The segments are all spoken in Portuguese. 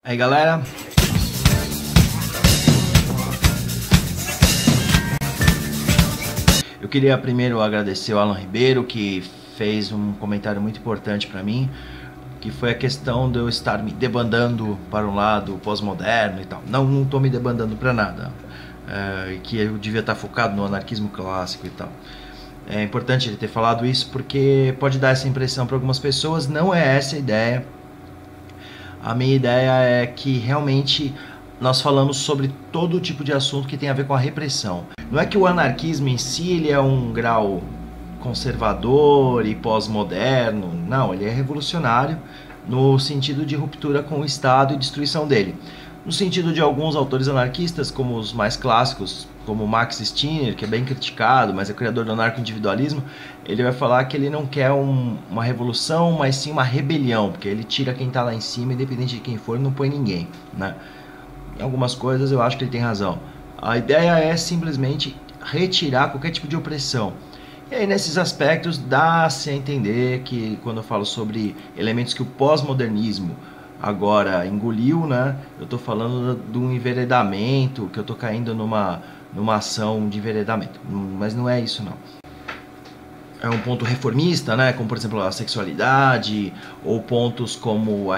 Aí galera, eu queria primeiro agradecer o Alan Ribeiro, que fez um comentário muito importante para mim, que foi a questão de eu estar me debandando para um lado pós-moderno e tal. Não estou me debandando para nada, que eu devia estar focado no anarquismo clássico e tal. É importante ele ter falado isso porque pode dar essa impressão para algumas pessoas. Não é essa a ideia. A minha ideia é que realmente nós falamos sobre todo tipo de assunto que tem a ver com a repressão. Não é que o anarquismo em si ele é um grau conservador e pós-moderno. Não, ele é revolucionário no sentido de ruptura com o Estado e destruição dele. No sentido de alguns autores anarquistas, como os mais clássicos, como Max Stirner, que é bem criticado, mas é criador do anarco-individualismo, ele vai falar que ele não quer uma revolução, mas sim uma rebelião, porque ele tira quem está lá em cima, independente de quem for, não põe ninguém, né? Em algumas coisas eu acho que ele tem razão. A ideia é simplesmente retirar qualquer tipo de opressão. E aí nesses aspectos dá-se a entender que quando eu falo sobre elementos que o pós-modernismo agora engoliu, né? Eu estou falando de um enveredamento, que eu estou caindo numa ação de enveredamento, mas não é isso não. É um ponto reformista, né? Como por exemplo a sexualidade, ou pontos como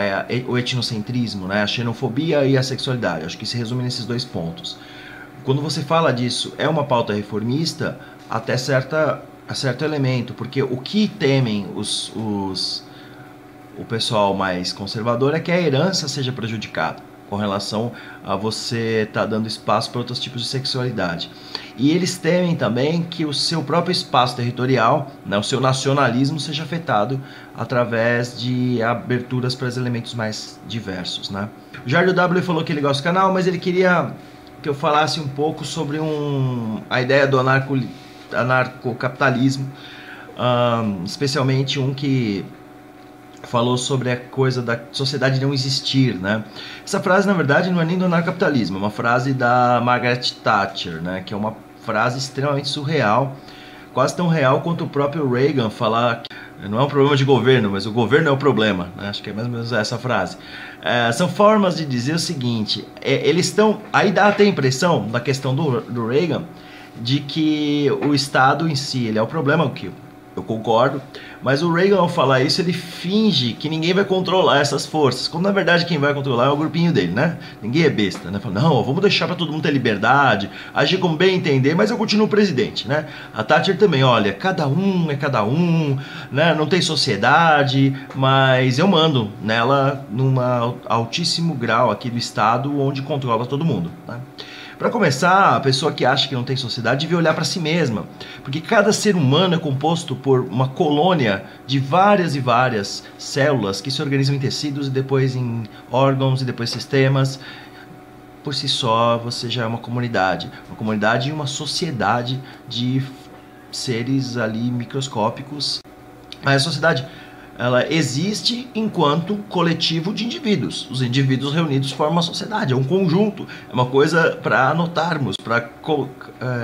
o etnocentrismo, né? A xenofobia e a sexualidade. Acho que se resume nesses dois pontos. Quando você fala disso, é uma pauta reformista até certo elemento, porque o que temem o pessoal mais conservador é que a herança seja prejudicada com relação a você estar dando espaço para outros tipos de sexualidade. E eles temem também que o seu próprio espaço territorial, né, o seu nacionalismo seja afetado através de aberturas para os elementos mais diversos, né? O Jair W falou que ele gosta do canal, mas ele queria que eu falasse um pouco sobre a ideia do anarcocapitalismo, especialmente um que falou sobre a coisa da sociedade não existir, né? Essa frase, na verdade, não é nem do anarcapitalismo, é uma frase da Margaret Thatcher, né? Que é uma frase extremamente surreal, quase tão real quanto o próprio Reagan falar que não é um problema de governo, mas o governo é o problema, né? Acho que é mais ou menos essa frase. São formas de dizer o seguinte, eles estão... Aí dá até a impressão, na questão do Reagan, de que o Estado em si ele é o problema, o que eu concordo, mas o Reagan, ao falar isso, ele finge que ninguém vai controlar essas forças, quando na verdade quem vai controlar é o grupinho dele, né? Ninguém é besta, né? Fala, não, vamos deixar para todo mundo ter liberdade, agir como bem entender, mas eu continuo presidente, né? A Thatcher também, olha, cada um é cada um, né? Não tem sociedade, mas eu mando nela num altíssimo grau aqui do Estado, onde controla todo mundo, né? Para começar, a pessoa que acha que não tem sociedade devia olhar para si mesma, porque cada ser humano é composto por uma colônia de várias e várias células que se organizam em tecidos e depois em órgãos e depois sistemas. Por si só, você já é uma comunidade e uma sociedade de seres ali microscópicos. Mas a sociedade, ela existe enquanto coletivo de indivíduos. Os indivíduos reunidos formam uma sociedade, é um conjunto, é uma coisa para anotarmos, para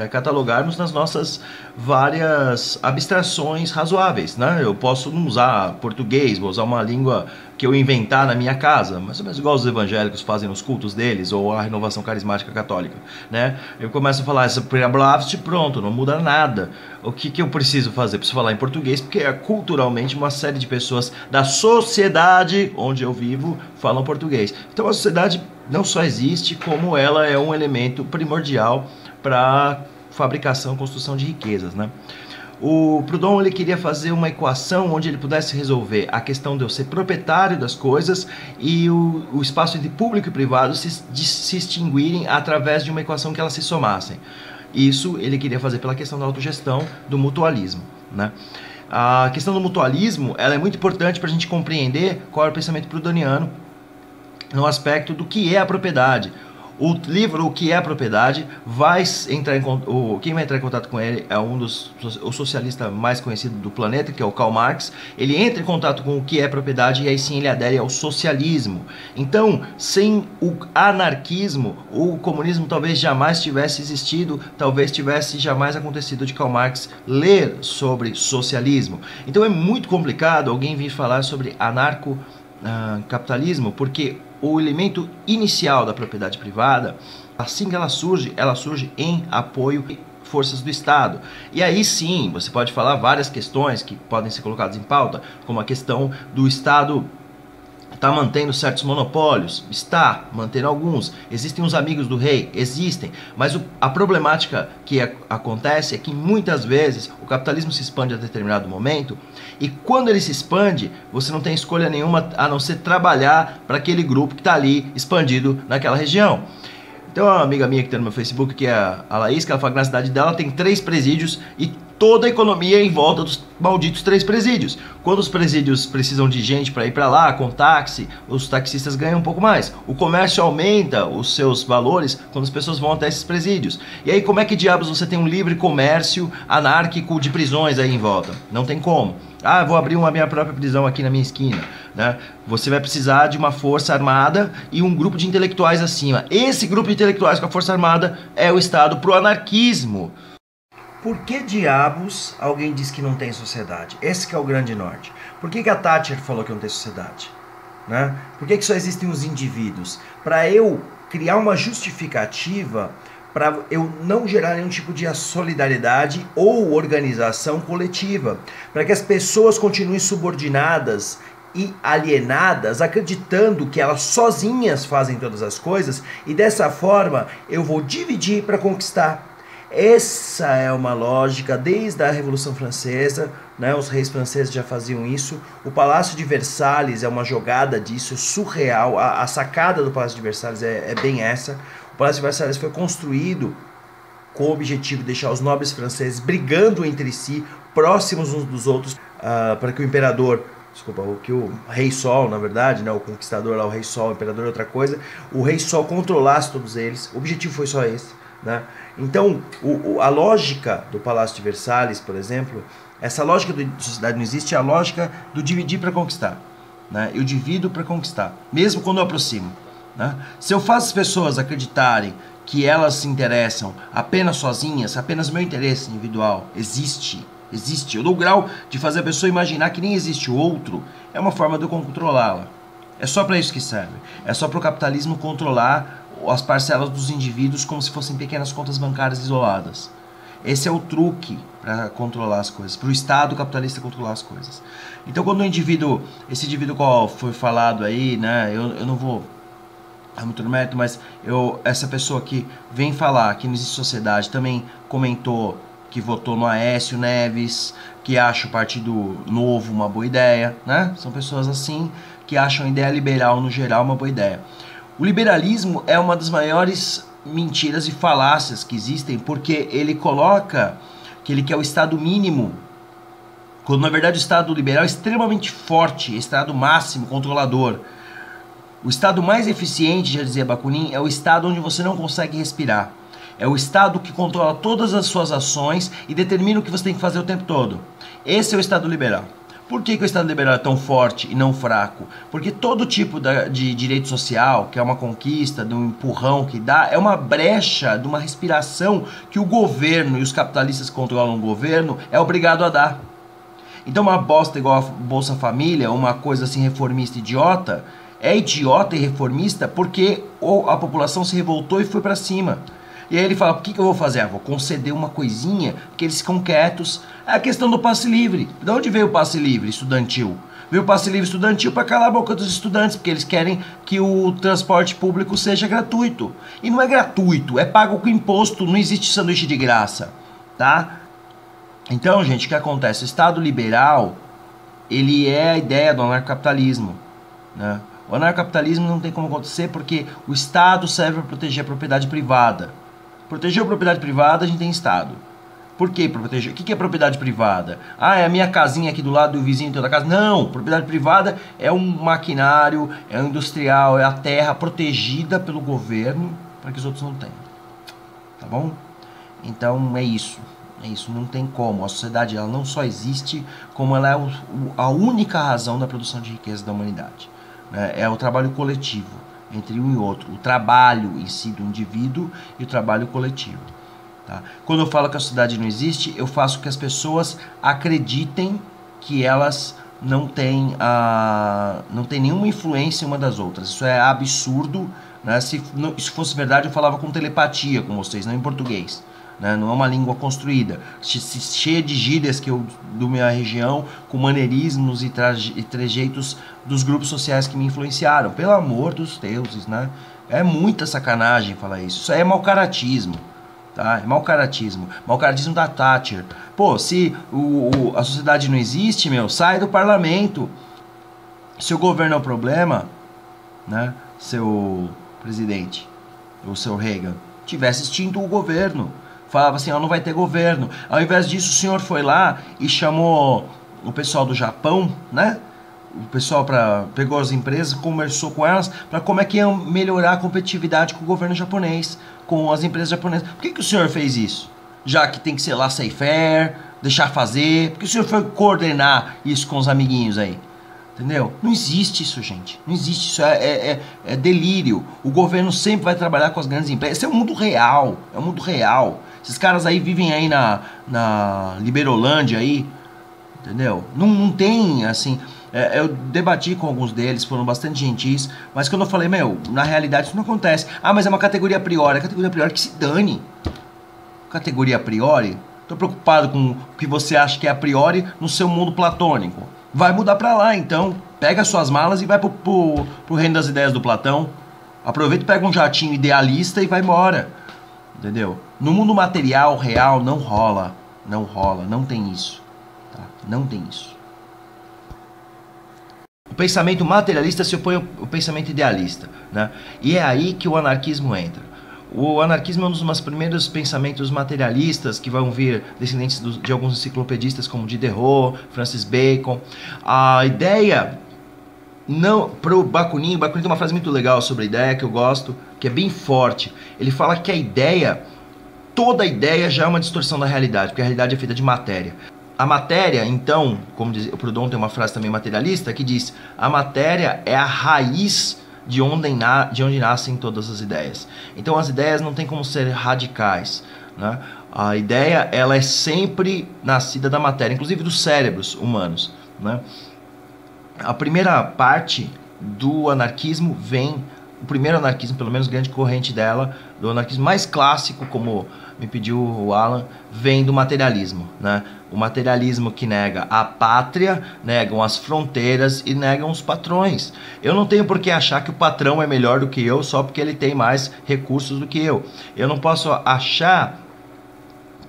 catalogarmos nas nossas várias abstrações razoáveis, né? Eu posso não usar português, vou usar uma língua que eu inventar na minha casa, mais ou menos igual os evangélicos fazem nos cultos deles, ou a renovação carismática católica, né? Eu começo a falar essa Preablavst, pronto, não muda nada. O que eu preciso fazer? Preciso falar em português, porque culturalmente uma série de pessoas da sociedade onde eu vivo falam português. Então a sociedade não só existe, como ela é um elemento primordial para fabricação e construção de riquezas, né? O Proudhon ele queria fazer uma equação onde ele pudesse resolver a questão de eu ser proprietário das coisas e o espaço entre público e privado se extinguirem através de uma equação que elas se somassem. Isso ele queria fazer pela questão da autogestão, do mutualismo, né? A questão do mutualismo ela é muito importante para a gente compreender qual é o pensamento proudhoniano no aspecto do que é a propriedade. O livro O que é a Propriedade vai entrar em quem vai entrar em contato com ele é o socialista mais conhecido do planeta, que é o Karl Marx. Ele entra em contato com o que é propriedade e aí sim ele adere ao socialismo. Então, sem o anarquismo, o comunismo talvez jamais tivesse existido, talvez tivesse jamais acontecido de Karl Marx ler sobre socialismo. Então é muito complicado alguém vir falar sobre anarcocapitalismo, porque o elemento inicial da propriedade privada, assim que ela surge em apoio a forças do Estado. E aí sim, você pode falar várias questões que podem ser colocadas em pauta, como a questão do Estado está mantendo certos monopólios, está mantendo alguns, existem os amigos do rei, existem, mas a problemática que acontece é que muitas vezes o capitalismo se expande a determinado momento e quando ele se expande, você não tem escolha nenhuma a não ser trabalhar para aquele grupo que está ali expandido naquela região. Tem uma amiga minha que tem no meu Facebook, que é a Laís, que ela fala que na cidade dela tem 3 presídios e toda a economia é em volta dos malditos 3 presídios. Quando os presídios precisam de gente para ir para lá, com táxi, os taxistas ganham um pouco mais. O comércio aumenta os seus valores quando as pessoas vão até esses presídios. E aí como é que diabos você tem um livre comércio anárquico de prisões aí em volta? Não tem como. Ah, vou abrir minha própria prisão aqui na minha esquina, né? Você vai precisar de uma força armada e um grupo de intelectuais acima. Esse grupo de intelectuais com a força armada é o Estado pro anarquismo. Por que diabos alguém diz que não tem sociedade? Esse que é o grande norte. Por que a Thatcher falou que não tem sociedade? Né? Por que só existem os indivíduos? Para eu criar uma justificativa para eu não gerar nenhum tipo de solidariedade ou organização coletiva, para que as pessoas continuem subordinadas e alienadas, acreditando que elas sozinhas fazem todas as coisas, e dessa forma eu vou dividir para conquistar. Essa é uma lógica desde a Revolução Francesa, né? Os reis franceses já faziam isso. O Palácio de Versalhes é uma jogada disso, surreal. A sacada do Palácio de Versalhes é bem essa. O Palácio de Versalhes foi construído com o objetivo de deixar os nobres franceses brigando entre si, próximos uns dos outros, para que o imperador, que o Rei Sol, na verdade, né, o conquistador lá, o Rei Sol, o imperador é outra coisa, o Rei Sol controlasse todos eles. O objetivo foi só esse, né? Então, a lógica do Palácio de Versalhes, por exemplo, essa lógica de sociedade não existe, é a lógica do dividir para conquistar, né? Eu divido para conquistar, mesmo quando eu aproximo, né? Se eu faço as pessoas acreditarem que elas se interessam apenas sozinhas, apenas meu interesse individual existe, eu dou o grau de fazer a pessoa imaginar que nem existe o outro, é uma forma de eu controlá-la. É só para isso que serve, é só para o capitalismo controlar as parcelas dos indivíduos como se fossem pequenas contas bancárias isoladas. Esse é o truque para controlar as coisas, para o Estado capitalista controlar as coisas. Então quando esse indivíduo qual foi falado aí, né, eu não vou muito no mérito, mas essa pessoa que vem falar que não existe sociedade, também comentou que votou no Aécio Neves, que acha o Partido Novo uma boa ideia, né? São pessoas assim que acham a ideia liberal no geral uma boa ideia. O liberalismo é uma das maiores mentiras e falácias que existem, porque ele coloca que ele quer o Estado mínimo, quando na verdade o Estado liberal é extremamente forte, Estado máximo, controlador. O Estado mais eficiente, já dizia Bakunin, é o Estado onde você não consegue respirar. É o Estado que controla todas as suas ações e determina o que você tem que fazer o tempo todo. Esse é o Estado liberal. Por que o Estado liberal é tão forte e não fraco? Porque todo tipo de direito social, que é uma conquista, de um empurrão que dá, é uma brecha de uma respiração que o governo e os capitalistas que controlam o governo é obrigado a dar. Então uma bosta igual a Bolsa Família, uma coisa assim reformista idiota, é idiota e reformista porque a população se revoltou e foi para cima. E aí ele fala, o que eu vou fazer? Vou conceder uma coisinha, porque eles ficam quietos. É a questão do passe livre. De onde veio o passe livre estudantil? Veio o passe livre estudantil para calar a boca dos estudantes, porque eles querem que o transporte público seja gratuito. E não é gratuito, é pago com imposto, não existe sanduíche de graça, tá? Então, gente, o que acontece? O Estado liberal, ele é a ideia do anarcocapitalismo, né? O anarcocapitalismo não tem como acontecer porque o Estado serve para proteger a propriedade privada. Proteger a propriedade privada, a gente tem Estado. Por que proteger? O que é propriedade privada? Ah, é a minha casinha aqui do lado do vizinho toda casa. Não, propriedade privada é um maquinário, é um industrial, é a terra protegida pelo governo para que os outros não tenham. Tá bom? Então é isso. É isso, não tem como. A sociedade ela não só existe, como ela é a única razão da produção de riqueza da humanidade. É o trabalho coletivo entre um e outro, o trabalho em si do indivíduo e o trabalho coletivo, tá? Quando eu falo que a sociedade não existe, eu faço que as pessoas acreditem que elas não tem nenhuma influência uma das outras. Isso é absurdo, né? Se isso fosse verdade, eu falava com telepatia com vocês, não em português, né? Não é uma língua construída, cheia de gírias que eu, do minha região, com maneirismos e trejeitos dos grupos sociais que me influenciaram. Pelo amor dos deuses, né? É muita sacanagem falar isso. Isso aí é mau-caratismo. Tá? É mau-caratismo. Mau-caratismo da Thatcher. Pô, se a sociedade não existe, meu, sai do parlamento. Se o governo é o problema, né, seu presidente, o seu Reagan, tivesse extinto o governo. Falava assim, ó, não vai ter governo. Ao invés disso, o senhor foi lá e chamou o pessoal do Japão, né? O pessoal pegou as empresas, conversou com elas para como é que ia melhorar a competitividade com o governo japonês, com as empresas japonesas. Por que o senhor fez isso? Já que tem que ser laissez-faire, deixar fazer. Por que o senhor foi coordenar isso com os amiguinhos aí? Entendeu? Não existe isso, gente. Não existe isso. É delírio. O governo sempre vai trabalhar com as grandes empresas. Esse é o mundo real. É o mundo real. Esses caras aí vivem aí na Liberolândia aí. Entendeu? Não tem, assim... eu debati com alguns deles, foram bastante gentis, mas quando eu falei, meu, na realidade isso não acontece. Ah, mas é uma categoria a priori. A categoria a priori que se dane. Categoria a priori? Tô preocupado com o que você acha que é a priori no seu mundo platônico. Vai mudar pra lá, então. Pega suas malas e vai pro reino das ideias do Platão. Aproveita e pega um jatinho idealista e vai embora. Entendeu? No mundo material, real, não rola. Não rola, não tem isso. Tá? Não tem isso. O pensamento materialista se opõe ao pensamento idealista, né? E é aí que o anarquismo entra. O anarquismo é um dos primeiros pensamentos materialistas que vão vir descendentes de alguns enciclopedistas como Diderot, Francis Bacon. A ideia, não, pro Bakunin tem uma frase muito legal sobre a ideia que eu gosto, que é bem forte. Ele fala que a ideia, toda ideia já é uma distorção da realidade, porque a realidade é feita de matéria. A matéria, então, como diz, o Proudhon tem uma frase também materialista que diz: a matéria é a raiz de onde nascem todas as ideias. Então as ideias não tem como ser radicais, né? A ideia, ela é sempre nascida da matéria, inclusive dos cérebros humanos, né? A primeira parte do anarquismo vem, o primeiro anarquismo, pelo menos grande corrente dela, do anarquismo mais clássico, como me pediu o Alan, vem do materialismo, né? O materialismo que nega a pátria, negam as fronteiras e negam os patrões. Eu não tenho por que achar que o patrão é melhor do que eu só porque ele tem mais recursos do que eu. Eu não posso achar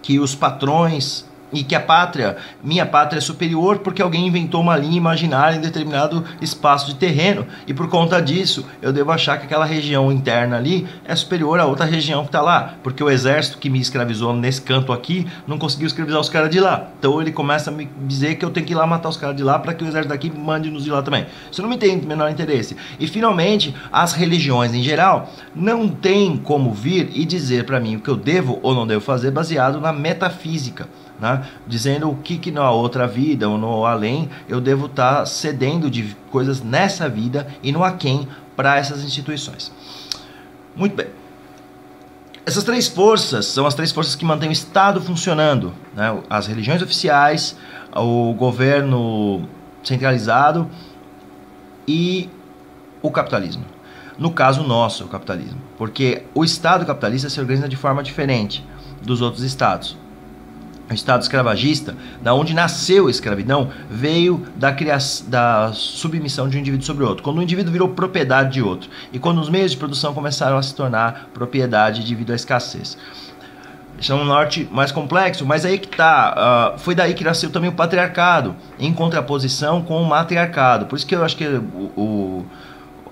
que os patrões e que a pátria, minha pátria é superior porque alguém inventou uma linha imaginária em determinado espaço de terreno e por conta disso eu devo achar que aquela região interna ali é superior a outra região que está lá, porque o exército que me escravizou nesse canto aqui não conseguiu escravizar os caras de lá, então ele começa a me dizer que eu tenho que ir lá matar os caras de lá para que o exército daqui mande nos de lá também. Isso não me tem o menor interesse. E finalmente, as religiões em geral não tem como vir e dizer para mim o que eu devo ou não devo fazer baseado na metafísica, né? Dizendo o que na outra vida ou no além eu devo estar cedendo de coisas nessa vida e no aquém para essas instituições. Muito bem. Essas três forças são as três forças que mantêm o Estado funcionando, né? As religiões oficiais, o governo centralizado e o capitalismo. No caso nosso, o capitalismo. Porque o Estado capitalista se organiza de forma diferente dos outros estados. O Estado escravagista, da onde nasceu a escravidão, veio da submissão de um indivíduo sobre o outro. Quando o indivíduo virou propriedade de outro. E quando os meios de produção começaram a se tornar propriedade devido à escassez. Isso é um norte mais complexo, mas aí que tá. Foi daí que nasceu também o patriarcado, em contraposição com o matriarcado. Por isso que eu acho que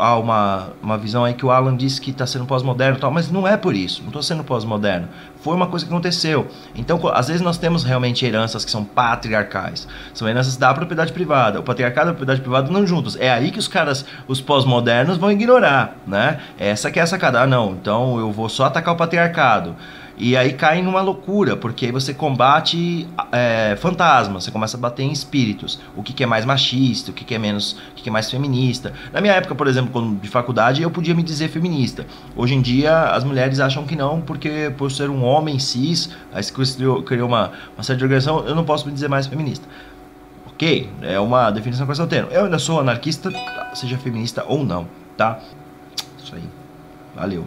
há uma visão aí que o Alan disse que está sendo pós-moderno e tal, mas não é por isso, não estou sendo pós-moderno. Foi uma coisa que aconteceu. Então, às vezes nós temos realmente heranças que são patriarcais, são heranças da propriedade privada. O patriarcado e a propriedade privada não juntos. É aí que os caras, os pós-modernos, vão ignorar, né? Essa que é a sacada. Ah, não, então eu vou só atacar o patriarcado. E aí cai numa loucura, porque aí você combate fantasmas, você começa a bater em espíritos. O que é mais machista, o que é menos, o que é mais feminista. Na minha época, por exemplo, quando de faculdade, eu podia me dizer feminista. Hoje em dia, as mulheres acham que não, porque por ser um homem cis, aí se criou uma série de organização, eu não posso me dizer mais feminista. Ok, é uma definição com essa termo. Eu ainda sou anarquista, seja feminista ou não, tá? Isso aí. Valeu.